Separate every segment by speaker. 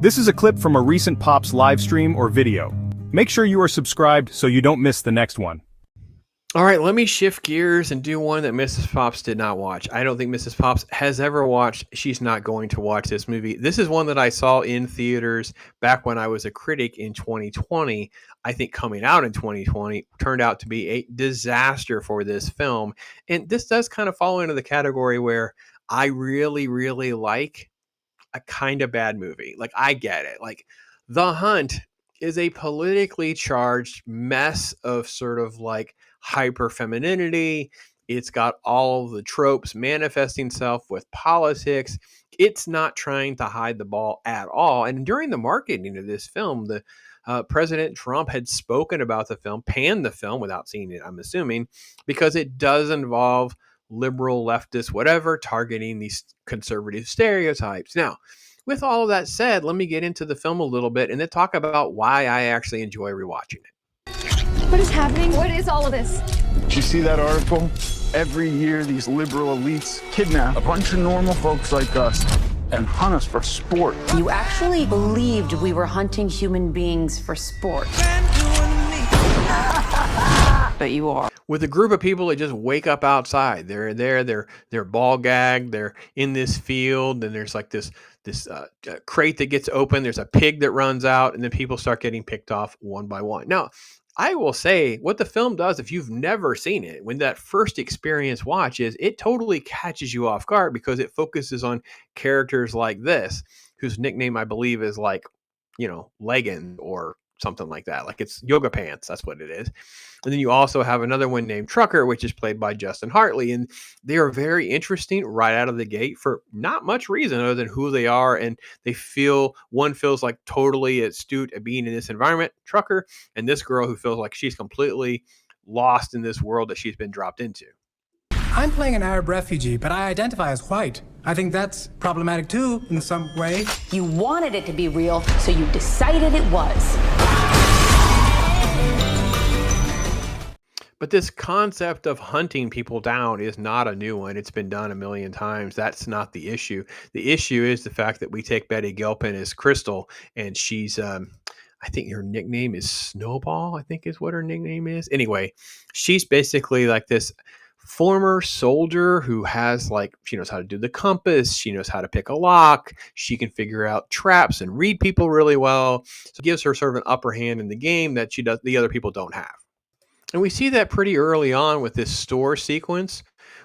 Speaker 1: This is a clip from a recent Pops live stream or video. Make sure you are subscribed so you don't miss the next one.
Speaker 2: All right, let me shift gears and do one that Mrs. Pops did not watch. I don't think Mrs. Pops has ever watched. She's not going to watch this movie. This is one that I saw in theaters back when I was a critic in 2020. I think coming out in 2020 turned out to be a disaster for this film. And this does kind of fall into the category where I really, really like a kind of bad movie. Like, I get it. Like, The Hunt is a politically charged mess of sort of like hyper femininity. It's got all of the tropes manifesting itself with politics. It's not trying to hide the ball at all. And during the marketing of this film, the President Trump had spoken about the film, panned the film without seeing it, I'm assuming, because it does involve liberal, leftist, whatever, targeting these conservative stereotypes. Now, with all of that said, let me get into the film a little bit and then talk about why I actually enjoy rewatching it.
Speaker 3: What is happening? What is all of this?
Speaker 4: Did you see that article? Every year, these liberal elites kidnap a bunch of normal folks like us and hunt us for sport.
Speaker 5: You actually believed we were hunting human beings for sport. But you are.
Speaker 2: With a group of people that just wake up outside. They're there, they're ball gagged, they're in this field, and there's like this crate that gets open, there's a pig that runs out, and then people start getting picked off one by one. Now, I will say what the film does, if you've never seen it, when that first experience watch is, it totally catches you off guard because it focuses on characters like this, whose nickname I believe is like, Leggin or something like that. Like, it's Yoga Pants. That's what it is. And then you also have another one named Trucker, which is played by Justin Hartley. And they are very interesting right out of the gate for not much reason other than who they are. And one feels like totally astute at being in this environment, Trucker, and this girl who feels like she's completely lost in this world that she's been dropped into.
Speaker 6: I'm playing an Arab refugee, but I identify as white. I think that's problematic too, in some way.
Speaker 5: You wanted it to be real, so you decided it was.
Speaker 2: But this concept of hunting people down is not a new one. It's been done a million times. That's not the issue. The issue is the fact that we take Betty Gilpin as Crystal, and she's, I think her nickname is Snowball, I think is what her nickname is. Anyway, she's basically like this former soldier who has she knows how to do the compass. She knows how to pick a lock. She can figure out traps and read people really well. So it gives her sort of an upper hand in the game that the other people don't have. And we see that pretty early on with this store sequence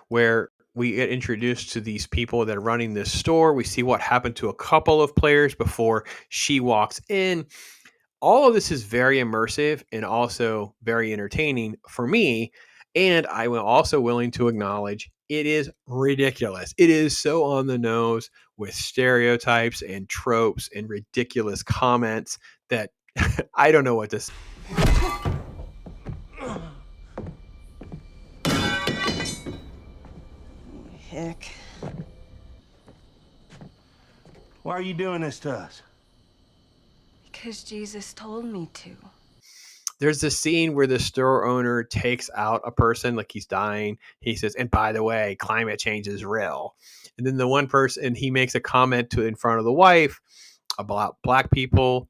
Speaker 2: where we get introduced to these people that are running this store. We see what happened to a couple of players before she walks in. All of this is very immersive and also very entertaining for me. And I'm also willing to acknowledge it is ridiculous. It is so on the nose with stereotypes and tropes and ridiculous comments that I don't know what to say.
Speaker 7: Heck.
Speaker 8: Why are you doing this to us?
Speaker 7: Because Jesus told me to.
Speaker 2: There's this scene where the store owner takes out a person like he's dying. He says, and by the way, climate change is real. And then the one person, he makes a comment in front of the wife about black people.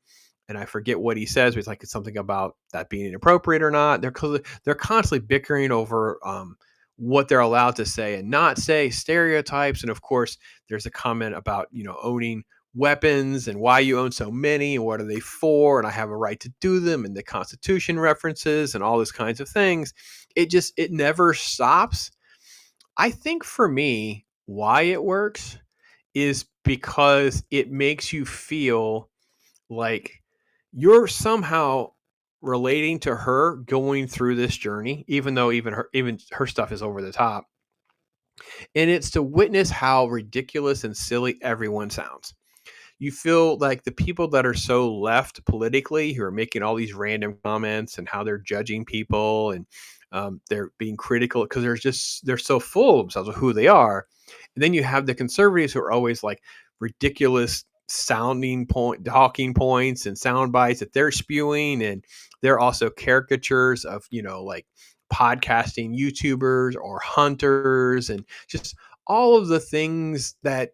Speaker 2: And I forget what he says. It's like it's something about that being inappropriate or not. They're constantly bickering over what they're allowed to say and not say, stereotypes. And of course, there's a comment about, owning weapons and why you own so many and what are they for, and I have a right to do them, and the Constitution references and all those kinds of things. It never stops. I think for me, why it works is because it makes you feel like you're somehow relating to her going through this journey, even though even her stuff is over the top. And it's to witness how ridiculous and silly everyone sounds. You feel like the people that are so left politically, who are making all these random comments and how they're judging people and they're being critical because they're so full of themselves of who they are. And then you have the conservatives who are always like ridiculous talking points and sound bites that they're spewing. And they're also caricatures of, like podcasting YouTubers or hunters and just all of the things that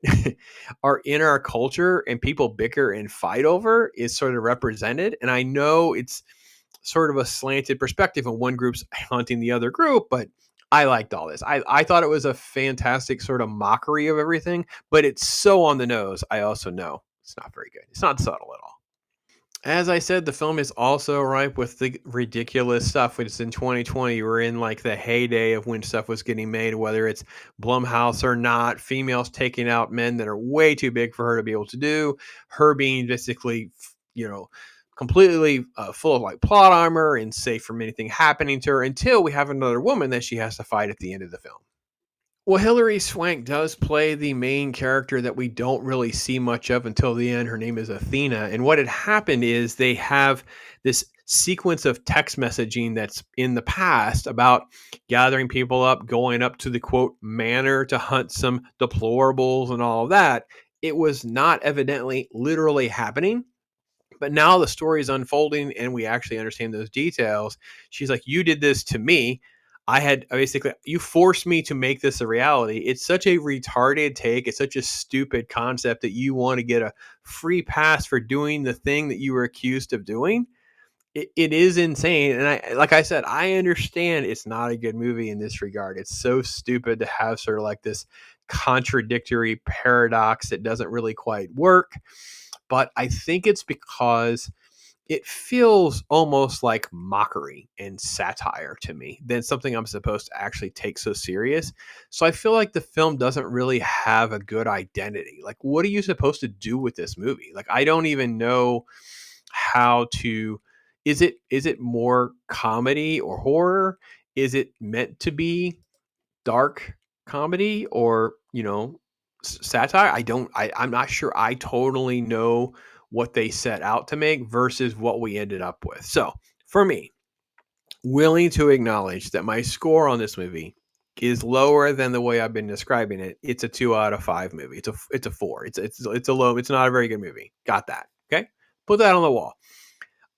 Speaker 2: are in our culture and people bicker and fight over is sort of represented. And I know it's sort of a slanted perspective and one group's hunting the other group, but I liked all this. I thought it was a fantastic sort of mockery of everything, but it's so on the nose. I also know it's not very good. It's not subtle at all. As I said, the film is also ripe with the ridiculous stuff. It's in 2020. We're in like the heyday of when stuff was getting made, whether it's Blumhouse or not, females taking out men that are way too big for her to be able to do, her being basically, completely full of like plot armor and safe from anything happening to her until we have another woman that she has to fight at the end of the film. Well, Hilary Swank does play the main character that we don't really see much of until the end. Her name is Athena. And what had happened is they have this sequence of text messaging that's in the past about gathering people up, going up to the quote manor to hunt some deplorables and all of that. It was not evidently literally happening. But now the story is unfolding and we actually understand those details. She's like, you did this to me. You forced me to make this a reality. It's such a retarded take. It's such a stupid concept that you want to get a free pass for doing the thing that you were accused of doing. It is insane. And like I said, I understand it's not a good movie in this regard. It's so stupid to have sort of like this contradictory paradox that doesn't really quite work. But I think it's because it feels almost like mockery and satire to me than something I'm supposed to actually take so serious. So I feel like the film doesn't really have a good identity. Like, what are you supposed to do with this movie? Like, I don't even know how to. Is it more comedy or horror? Is it meant to be dark comedy or satire? I'm not sure I totally know what they set out to make versus what we ended up with. So for me, willing to acknowledge that my score on this movie is lower than the way I've been describing it. It's a 2 out of 5 movie. It's a 4. It's a low. It's not a very good movie. Got that. Okay. Put that on the wall.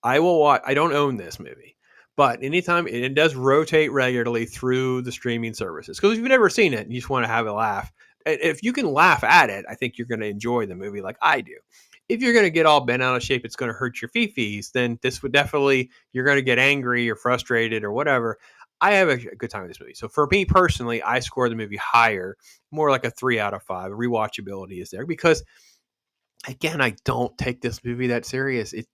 Speaker 2: I will watch. I don't own this movie, but anytime it does rotate regularly through the streaming services. Because if you've never seen it and you just want to have a laugh, if you can laugh at it, I think you're going to enjoy the movie like I do. If you're going to get all bent out of shape, it's going to hurt your fifis, then this would definitely, you're going to get angry or frustrated or whatever. I have a good time with this movie. So for me personally, I score the movie higher, more like a 3 out of 5. Rewatchability is there because, again, I don't take this movie that serious. It's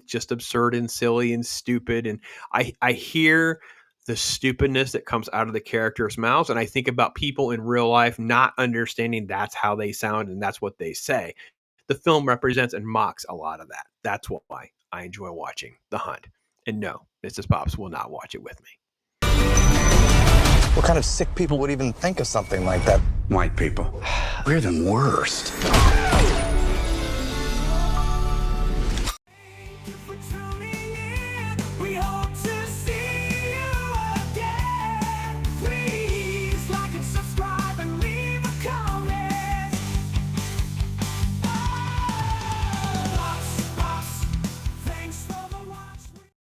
Speaker 2: just absurd and silly and stupid. And I hear the stupidness that comes out of the characters' mouths. And I think about people in real life not understanding that's how they sound and that's what they say. The film represents and mocks a lot of that. That's why I enjoy watching The Hunt. And no, Mrs. Pops will not watch it with me.
Speaker 9: What kind of sick people would even think of something like that?
Speaker 8: White people. We're the worst.